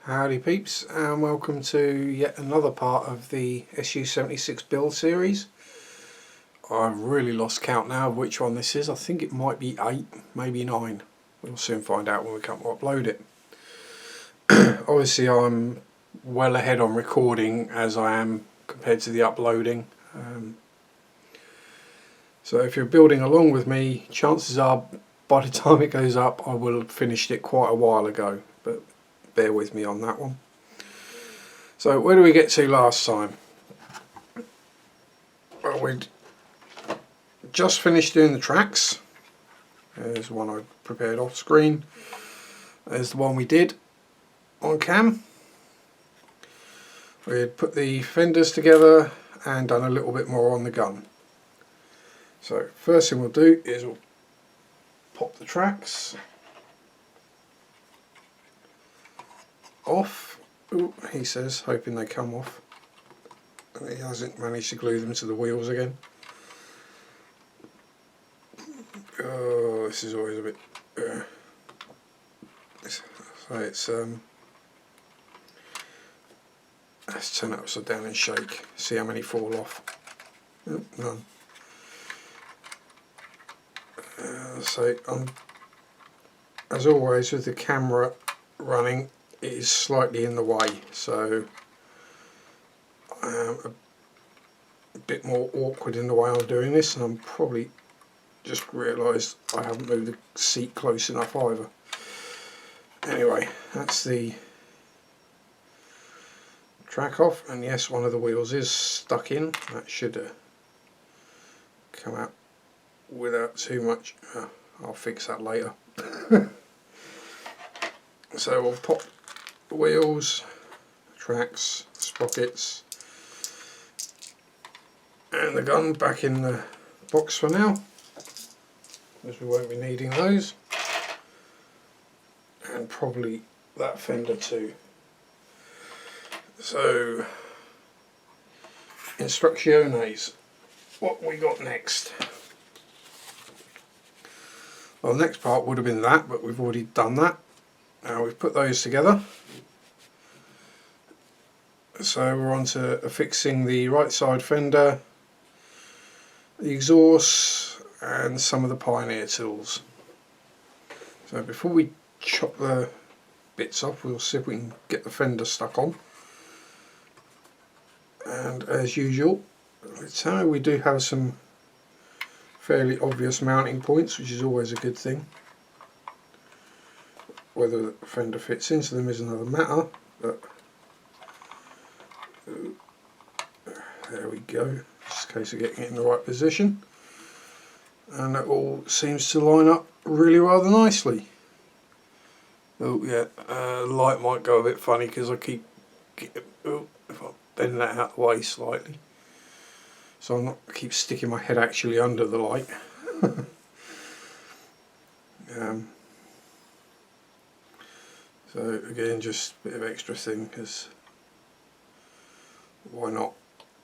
Howdy peeps, and welcome to yet another part of the SU76 build series. I've really lost count now of which one this is. I think it might be 8, maybe 9. We'll soon find out when we come to upload it. Obviously I'm well ahead on recording as I am compared to the uploading. So if you're building along with me, chances are by the time it goes up I will have finished it quite a while ago. But bear with me on that one. So where do we get to last time? Well, we'd just finished doing the tracks. There's one I prepared off screen. There's the one we did on cam. We had put the fenders together and done a little bit more on the gun. So first thing we'll do is we'll pop the tracks off. Ooh, he says, hoping they come off. And he hasn't managed to glue them to the wheels again. Oh, this is always a bit. So it's let's turn it upside down and shake. See how many fall off. Oh, none. So as always with the camera running, it is slightly in the way, so I am a bit more awkward in the way I'm doing this, and I'm probably just realised I haven't moved the seat close enough either. Anyway, that's the track off, and yes, one of the wheels is stuck in. That should come out without too much. I'll fix that later. So we'll pop the wheels, tracks, sprockets and the gun back in the box for now, as we won't be needing those, and probably that fender too. So instrucciones, what we got next? Well, the next part would have been that, but we've already done that. Now we've put those together, so we're on to fixing the right side fender, the exhaust and some of the Pioneer tools. So before we chop the bits off, we'll see if we can get the fender stuck on. And as usual, we do have some fairly obvious mounting points, which is always a good thing. Whether the fender fits into them is another matter, but there we go. Just a case of getting it in the right position, and it all seems to line up really rather nicely. Oh yeah, the light might go a bit funny because I keep if I bend that out of the way slightly, so I'm not keep sticking my head actually under the light. So again, just a bit of extra thing, because why not?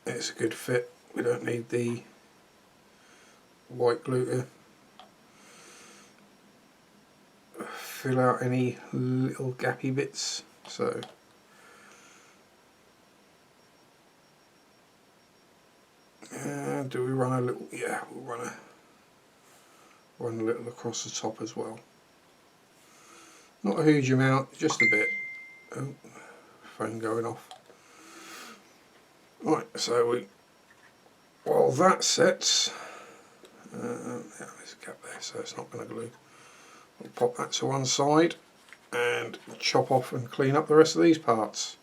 It's a good fit. We don't need the white glue to fill out any little gappy bits. So do we run a little? Yeah, we'll run a little across the top as well. Not a huge amount, just a bit. Oh, phone going off. Right, so while that sets, there's a gap there, so it's not going to glue. We'll pop that to one side and chop off and clean up the rest of these parts.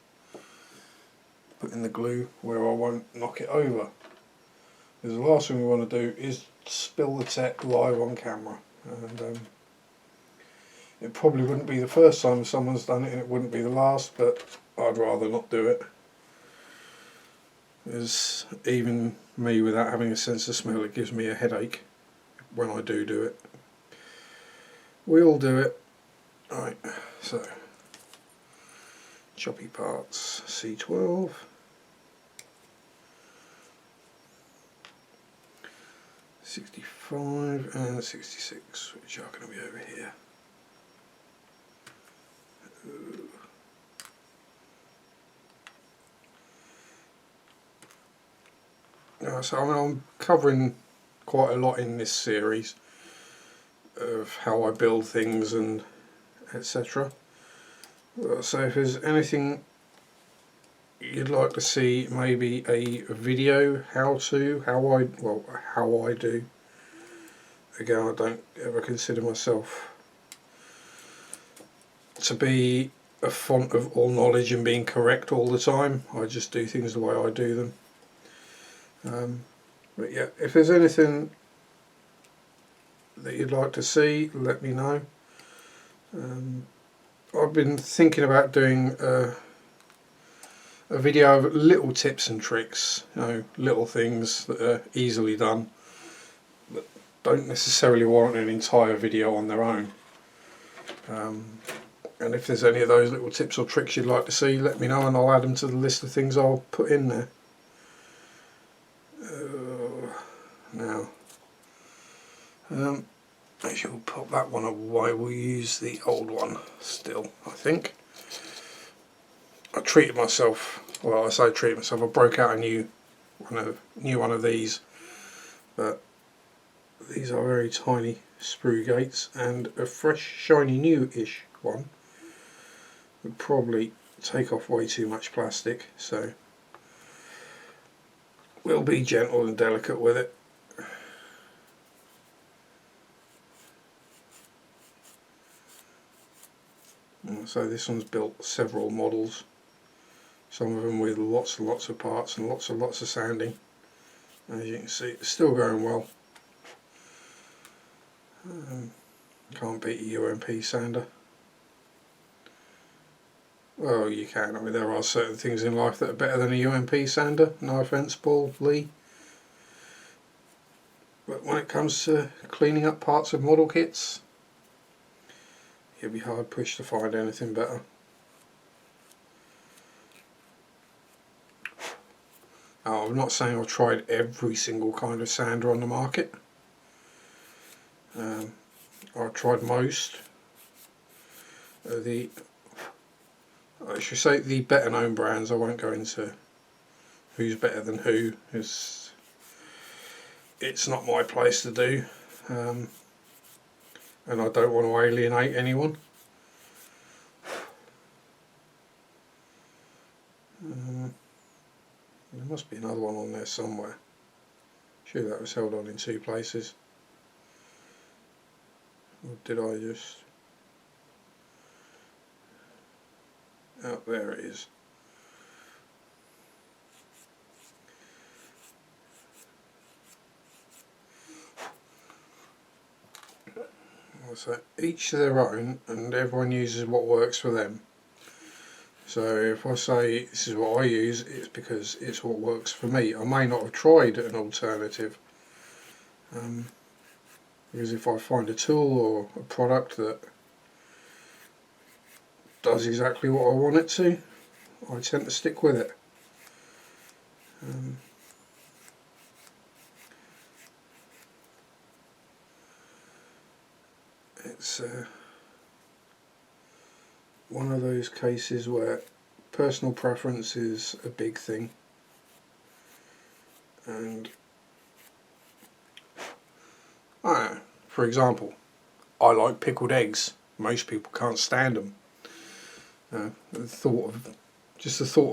Put in the glue where I won't knock it over. Because the last thing we want to do is spill the tech live on camera. And it probably wouldn't be the first time someone's done it, and it wouldn't be the last, but I'd rather not do it. Because even me, without having a sense of smell, it gives me a headache when I do it. We all do it. Right, so choppy parts, C12. '65 and '66, which are going to be over here. So I mean, I'm covering quite a lot in this series of how I build things and etc. So if there's anything you'd like to see, maybe a video how I do. Again, I don't ever consider myself to be a font of all knowledge and being correct all the time. I just do things the way I do them. But yeah, if there's anything that you'd like to see, let me know. I've been thinking about doing a video of little tips and tricks, little things that are easily done that don't necessarily warrant an entire video on their own. And if there's any of those little tips or tricks you'd like to see, let me know and I'll add them to the list of things I'll put in there. Now, I shall pop that one away. We'll use the old one still, I think. I treated myself, well, I say treated myself, I broke out a new one of these, but these are very tiny sprue gates, and a fresh, shiny, new-ish one would probably take off way too much plastic, so we'll be gentle and delicate with it. So this one's built several models, some of them with lots and lots of parts and lots of sanding. As you can see, it's still going well. Can't beat a UMP sander. Well, you can. I mean, there are certain things in life that are better than a UMP sander. No offence, Paul Lee. But when it comes to cleaning up parts of model kits, you'd be hard pushed to find anything better. Now, I'm not saying I've tried every single kind of sander on the market. I've tried most. I should say the better known brands. I won't go into who's better than who. It's not my place to do, and I don't want to alienate anyone. There must be another one on there somewhere. Sure, that was held on in two places. Or did I just... Oh, there it is. So each to their own, and everyone uses what works for them. So if I say this is what I use, it's because it's what works for me. I may not have tried an alternative, because if I find a tool or a product that does exactly what I want it to, I tend to stick with it. It's one of those cases where personal preference is a big thing, and for example, I like pickled eggs. Most people can't stand them. The thought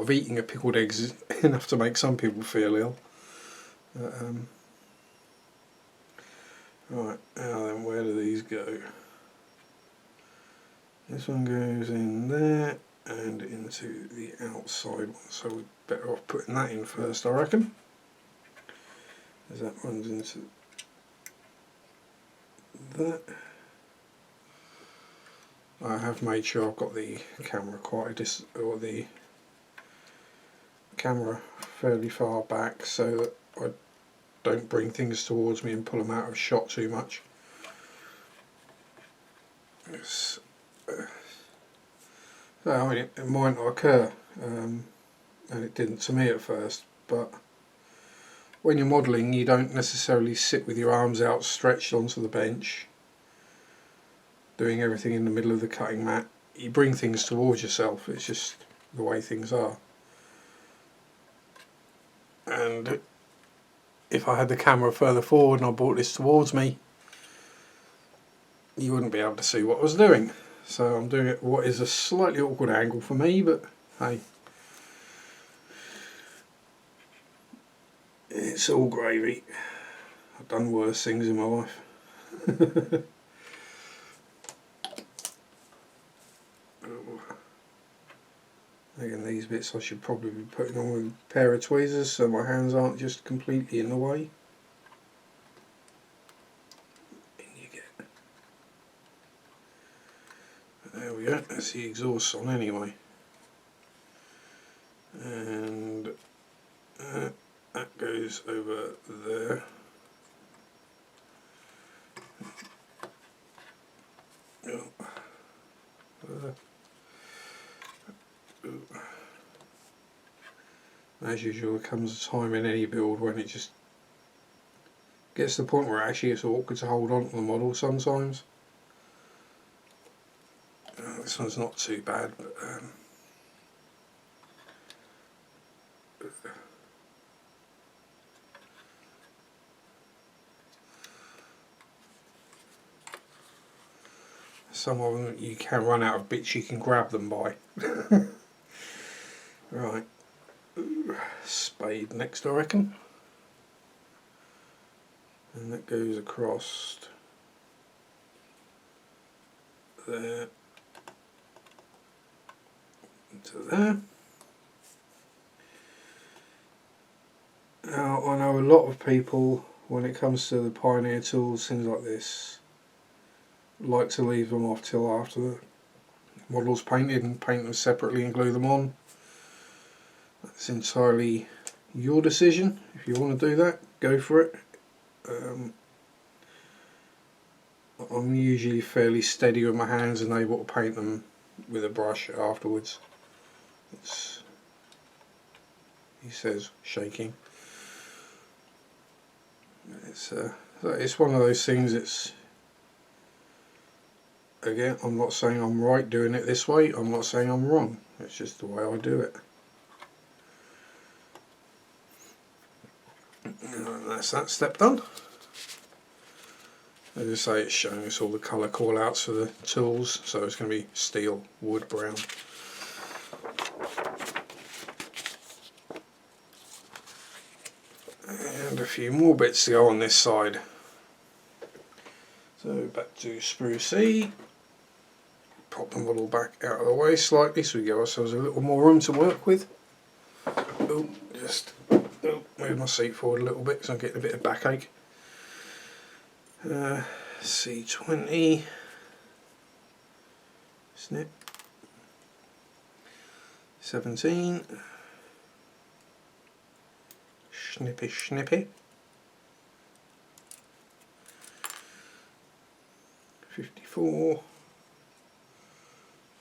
of eating a pickled egg is enough to make some people feel ill. Right, now then, where do these go? This one goes in there and into the outside one, so we're better off putting that in first, I reckon, as that runs into that. I have made sure I've got the camera the camera fairly far back so that I don't bring things towards me and pull them out of shot too much. So, I mean, it might not occur, and it didn't to me at first, but when you're modelling, you don't necessarily sit with your arms outstretched onto the bench doing everything in the middle of the cutting mat. You bring things towards yourself. It's just the way things are. And if I had the camera further forward and I brought this towards me, you wouldn't be able to see what I was doing. So I'm doing it at what is a slightly awkward angle for me, but hey, it's all gravy. I've done worse things in my life. Again, these bits I should probably be putting on with a pair of tweezers so my hands aren't just completely in the way. In you get. There we go, that's the exhaust on anyway. And that goes over there. As usual, there comes a time in any build when it just gets to the point where actually it's awkward to hold on to the model sometimes. This one's not too bad, but some of them you can run out of bits you can grab them by. Right, spade next I reckon, and that goes across there to there. Now I know a lot of people, when it comes to the Pioneer tools, things like this, like to leave them off till after the model's painted and paint them separately and glue them on. That's entirely your decision. If you want to do that, go for it. I'm usually fairly steady with my hands and able to paint them with a brush afterwards. He says shaking. It's one of those things. It's, again, I'm not saying I'm right doing it this way, I'm not saying I'm wrong, it's just the way I do it. And that's that step done. As I say, it's showing us all the colour call outs for the tools, so it's going to be steel, wood, brown. And a few more bits to go on this side. So back to sprue C. Pop the model back out of the way slightly so we give ourselves a little more room to work with. Oh, just move my seat forward a little bit because I'm getting a bit of backache. C20 snip 17 snippy 54.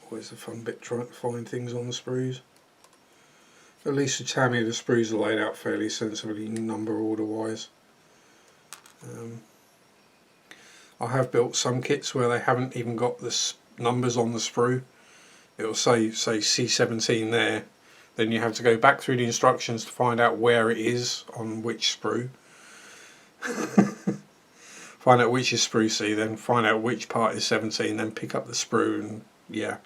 Always a fun bit trying to find things on the sprues. At least with Tamiya the sprues are laid out fairly sensibly number order wise. I have built some kits where they haven't even got the numbers on the sprue. It will say C17 there, then you have to go back through the instructions to find out where it is on which sprue. Find out which is sprue C, then find out which part is 17, then pick up the sprue, and yeah.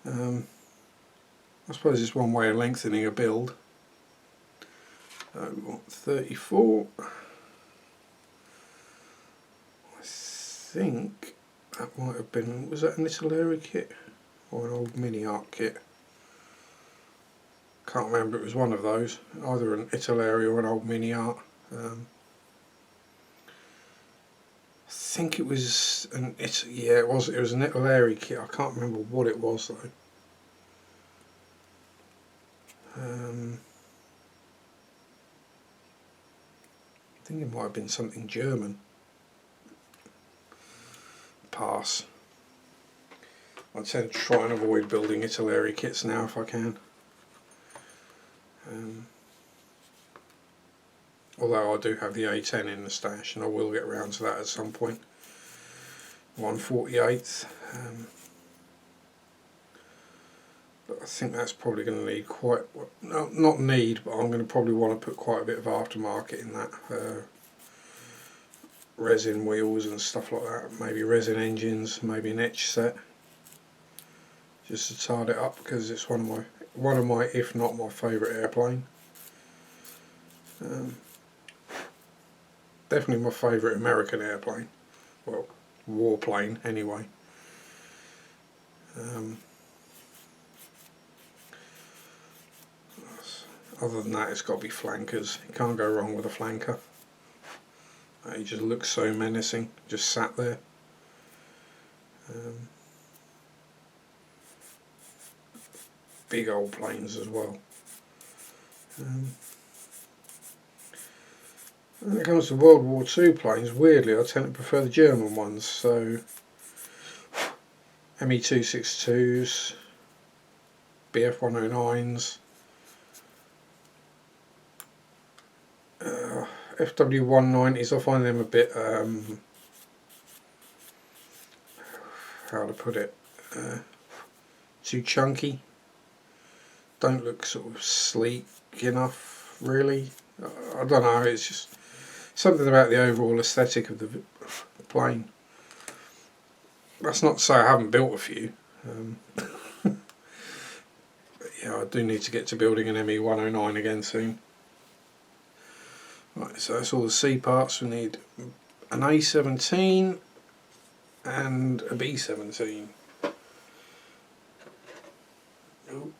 I suppose it's one way of lengthening a build. We want 34. I think that might have been, was that an Italeri kit or an old mini art kit? Can't remember, it was one of those, either an Italeri or an old mini art. I think it was an it was an Italeri kit. I can't remember what it was though. I think it might have been something German. Pass. I tend to try and avoid building Italeri kits now if I can. Although I do have the A10 in the stash and I will get around to that at some point. 1/48. But I think that's probably going to need quite, no, not need, but I'm going to probably want to put quite a bit of aftermarket in that. Resin wheels and stuff like that, maybe resin engines, maybe an etch set, just to tard it up, because it's one of my, if not my favourite airplane. Definitely my favourite American airplane, well, warplane anyway. Other than that, it's got to be flankers. You can't go wrong with a flanker. He just looks so menacing, just sat there. Big old planes as well. When it comes to World War II planes, weirdly I tend to prefer the German ones, so Me-262s, Bf-109s, FW-190s, I find them a bit, how to put it, too chunky. Don't look sort of sleek enough, really. I don't know, it's just something about the overall aesthetic of the plane. That's not to say I haven't built a few. But yeah, I do need to get to building an ME-109 again soon. Right, so that's all the C parts. We need an A17 and a B17. Oh,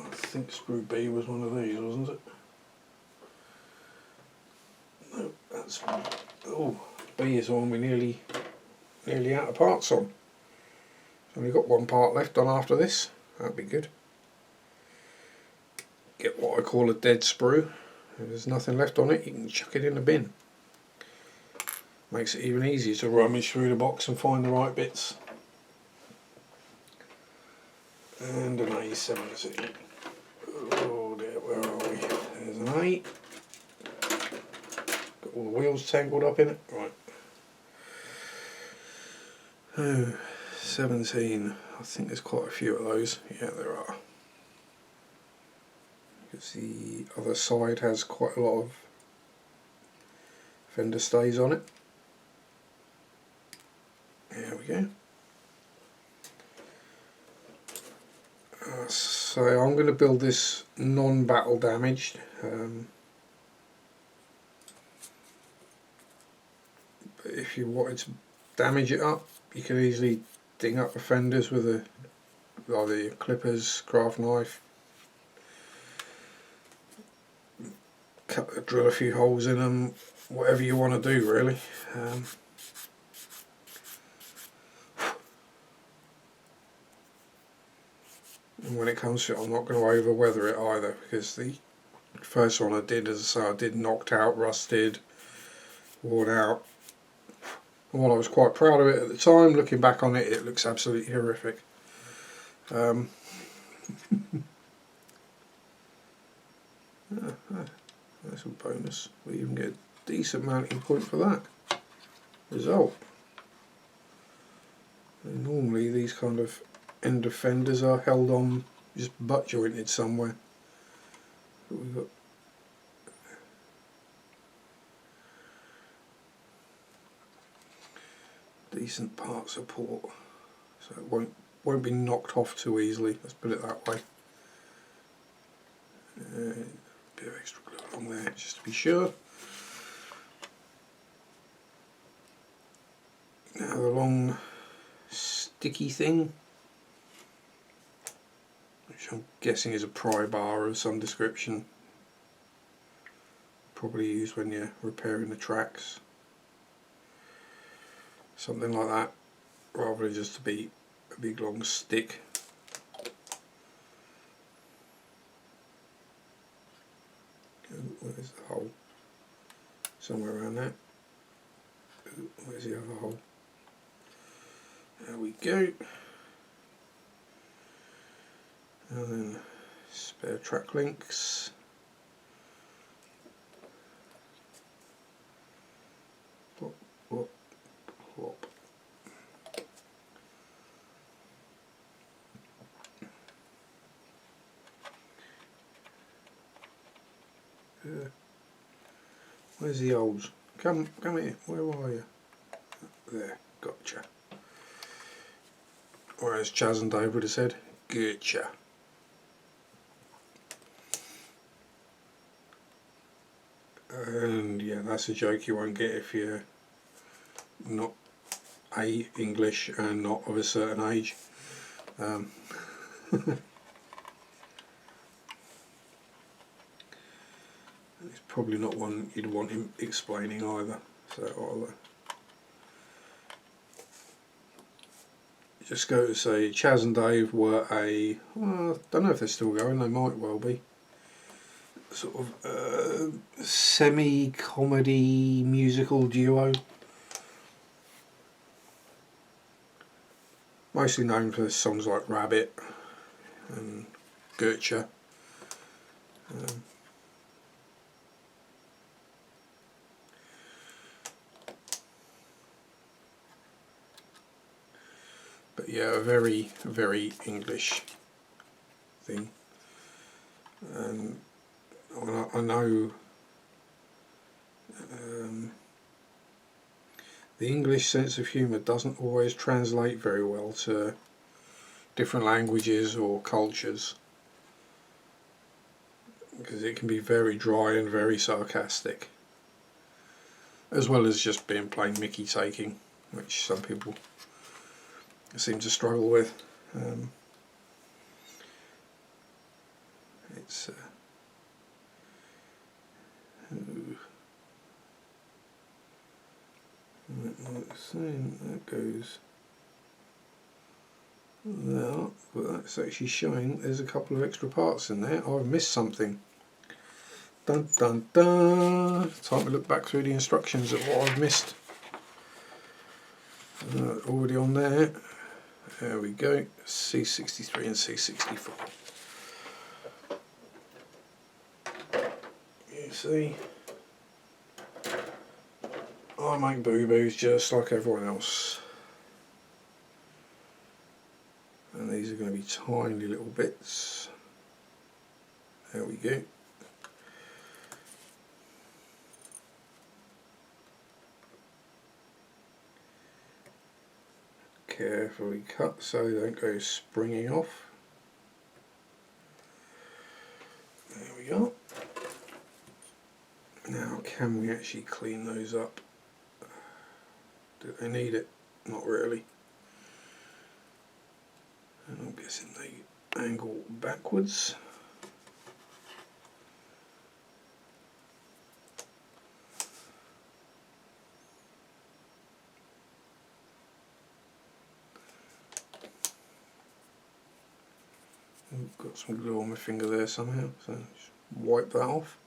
I think screw B was one of these, wasn't it? No, that's, oh, B is the one we nearly out of parts on. Only got one part left on after this. That'd be good. Get what I call a dead sprue. If there's nothing left on it, you can chuck it in the bin. Makes it even easier to rummage through the box and find the right bits. And an A17. Oh dear, where are we? There's an A. Got all the wheels tangled up in it. Right. Oh, 17. I think there's quite a few of those. Yeah, there are. Because the other side has quite a lot of fender stays on it. There we go. So I'm going to build this non-battle damaged. But if you wanted to damage it up, you could easily ding up the fenders with either clippers, craft knife, drill a few holes in them, whatever you want to do really. And when it comes to it, I'm not going to over weather it either, because the first one I did, as I say, I did knocked out, rusted, worn out. And while I was quite proud of it at the time, looking back on it, it looks absolutely horrific. That's a bonus. We even get a decent mounting point for that result. And normally these kind of end of fenders are held on, just butt jointed somewhere. But we've got decent part support, so it won't be knocked off too easily. Let's put it that way. A bit of extra glue along there just to be sure. Now the long sticky thing, which I'm guessing is a pry bar of some description, probably used when you're repairing the tracks, something like that, rather than just to be a big long stick. Where's the hole? Somewhere around there. Where's the other hole? There we go. And then spare track links. Plop, plop, plop. Where's the olds? Come here. Where are you? There. Gotcha. Or as Chaz and Dave would have said, gotcha. And yeah, that's a joke you won't get if you're not English and not of a certain age. It's probably not one you'd want him explaining either. So I'll just go to say Chaz and Dave were I don't know if they're still going, they might well be, sort of semi-comedy musical duo. Mostly known for songs like Rabbit and Gotcha. But yeah, a very, very English thing. And I know the English sense of humour doesn't always translate very well to different languages or cultures, because it can be very dry and very sarcastic, as well as just being plain mickey taking, which some people seem to struggle with. It's that goes there, but that's actually showing there's a couple of extra parts in there. I've missed something. Dun dun dun! Time to look back through the instructions at what I've missed. Already on there. There we go. C63 and C64. You see, I make boo-boos just like everyone else. And these are going to be tiny little bits. There we go. Carefully cut so they don't go springing off. There we go. Now, can we actually clean those up? Do they need it? Not really. And I'm guessing they angle backwards. I've got some glue on my finger there somehow, so just wipe that off.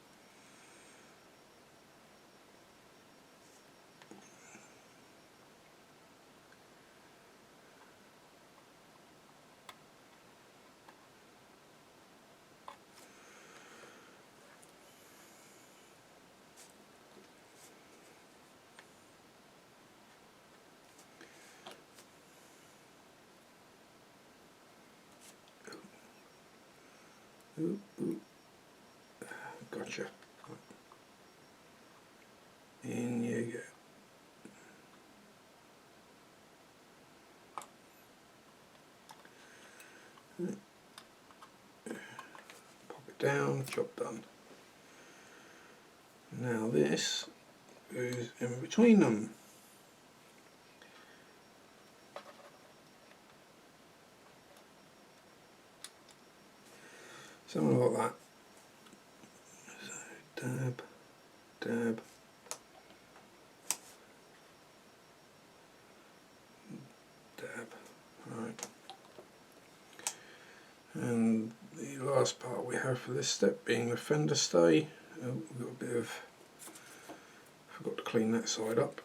Ooh, ooh. Gotcha. In you go. Pop it down, job done. Now this goes in between them. Something like that. So dab, dab, dab. Right. And the last part we have for this step being the fender stay. Oh, we've got a bit of, forgot to clean that side up.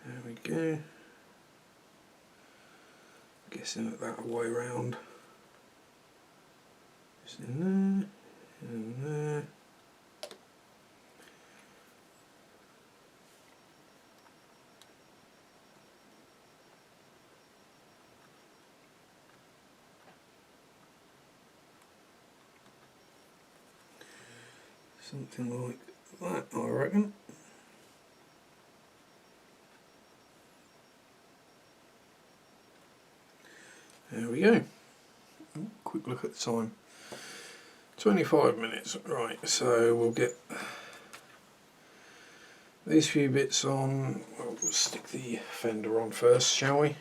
There we go. Guessing that way round. Just in there, and there. Something like that, I reckon. There we go. Quick look at the time. 25 minutes. Right, so we'll get these few bits on. Well, we'll stick the fender on first, shall we?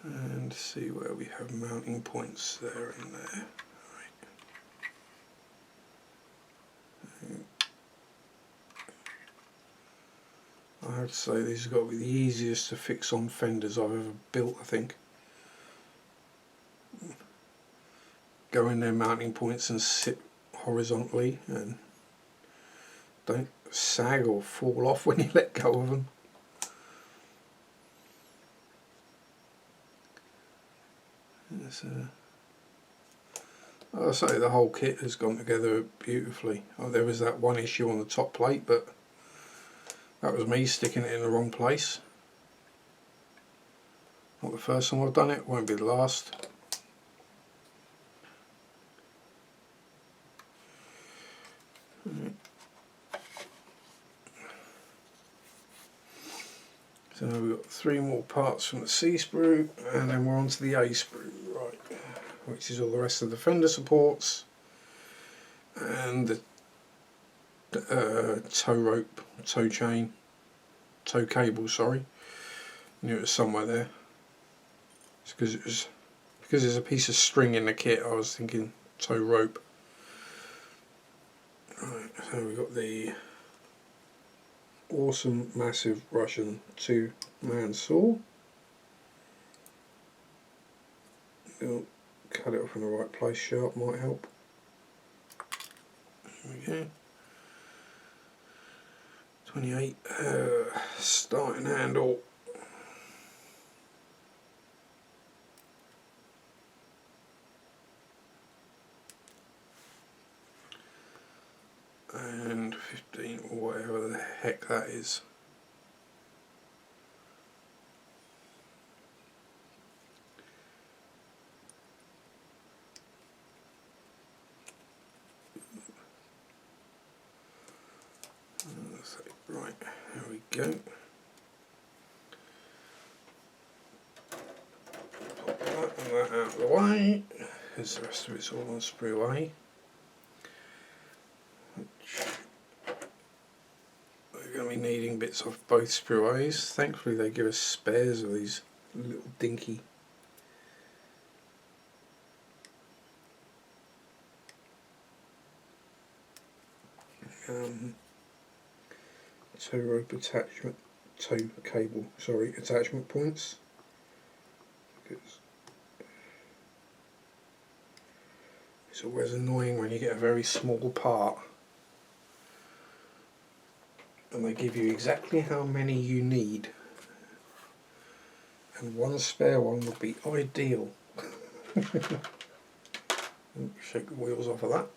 And see where we have mounting points there and there. I have to say these have got to be the easiest to fix on fenders I've ever built, I think. Go in their mounting points and sit horizontally and don't sag or fall off when you let go of them. I'll say the whole kit has gone together beautifully. Oh, there was that one issue on the top plate, but that was me sticking it in the wrong place. Not the first time I've done it, won't be the last. So we've got 3 more parts from the C sprue, and then we're on to the A sprue, right, which is all the rest of the fender supports and the tow rope, tow chain, tow cable, sorry. I knew it was somewhere there. It's because there's a piece of string in the kit, I was thinking tow rope. Right, so we've got the awesome massive Russian 2-man saw. We'll cut it off in the right place, sharp might help. There we go. 28 starting handle. And 15 or whatever the heck that is. Right, there we go. Pop that and that out of the way, because the rest of it's all on sprue A. We're going to be needing bits of both sprue A's. Thankfully they give us spares of these little dinky tow rope attachment, tow cable, sorry, attachment points. Because it's always annoying when you get a very small part and they give you exactly how many you need, and one spare one would be ideal. Shake the wheels off of that.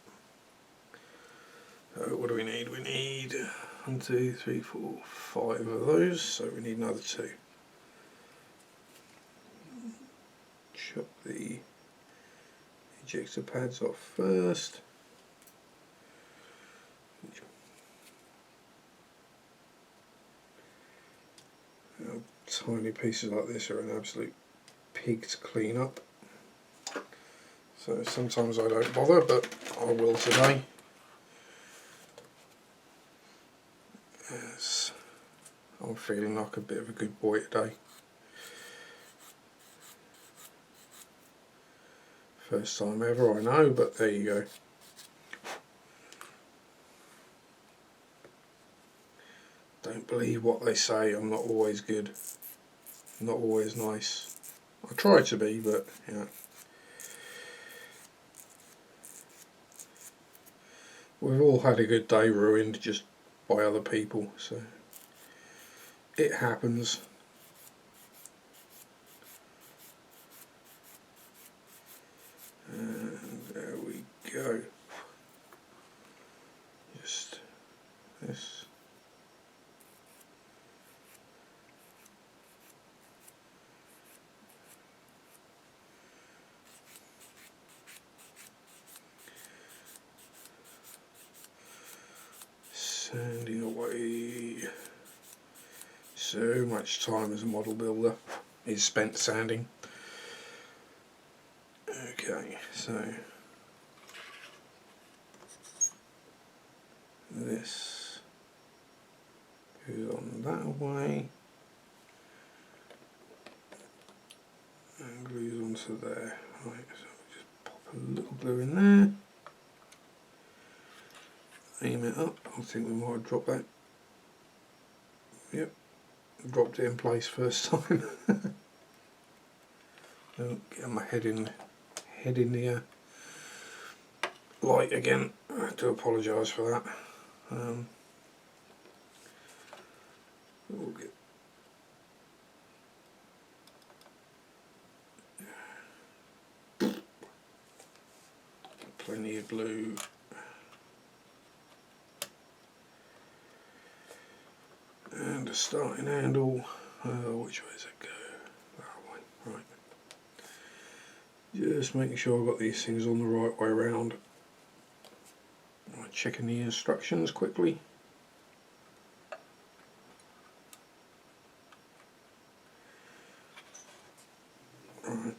So what do we need? We need 1, 2, 3, 4, 5 of those, so we need another 2. Chop the ejector pads off first. Now, tiny pieces like this are an absolute pig to clean up, so sometimes I don't bother, but I will today. Yes, I'm feeling like a bit of a good boy today. First time ever, I know, but there you go. Don't believe what they say, I'm not always good. Not always nice. I try to be, but yeah. We've all had a good day ruined just by other people, so it happens. And there we go. Just this. So much time as a model builder is spent sanding. Okay, so this goes on that way and glues onto there. Right, so just pop a little glue in there, aim it up. I think we might have dropped that. Yep, dropped it in place first time. Oh, get my head in the light again. I do apologise for that. We'll get plenty of glue. And a starting handle. Which way does it go? That way. Right. Just making sure I've got these things on the right way around. Checking the instructions quickly. Right.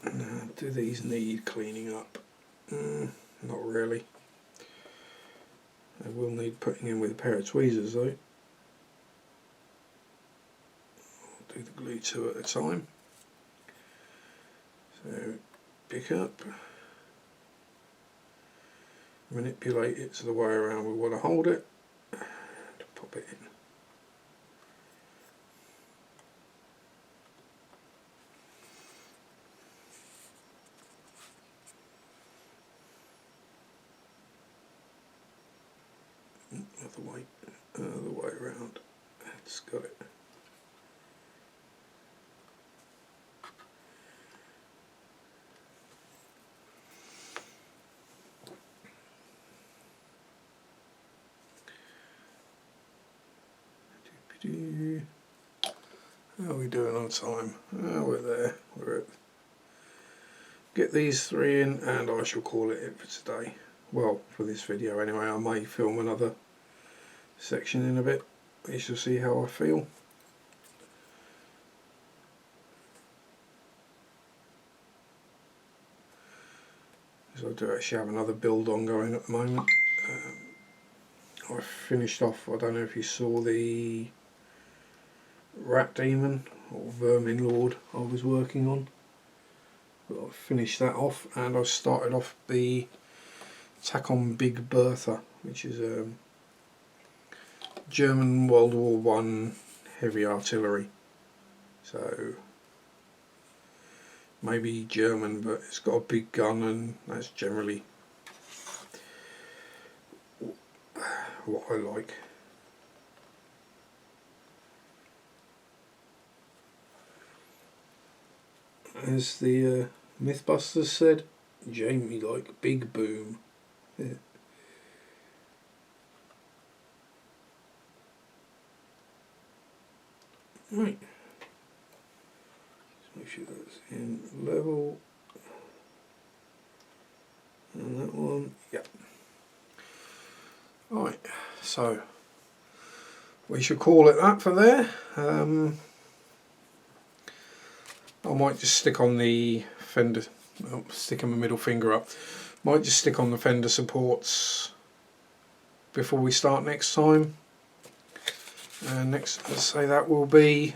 Now, do these need cleaning up? Not really. They will need putting in with a pair of tweezers though. I'll do the glue 2 at a time. So pick up, manipulate it to the way around we want to hold it, and pop it in. Other way around. It's got it. How are we doing on time? Oh, we're there. We're at. Get these 3 in, and I shall call it for today. Well, for this video anyway. I may film another section in a bit. You shall see how I feel. So I do actually have another build ongoing at the moment. I finished off, I don't know if you saw the Rat Demon or Vermin Lord I was working on, but I finished that off, and I started off the attack on Big Bertha, which is German World War I heavy artillery. So maybe German, but it's got a big gun, and that's generally what I like. As the Mythbusters said, Jamie like big boom. Yeah. Right. Just make sure that's in level. And that one, yep. Right, so we should call it that for there. I might just stick on the fender, sticking my middle finger up, might just stick on the fender supports before we start next time. And next, let's say that will be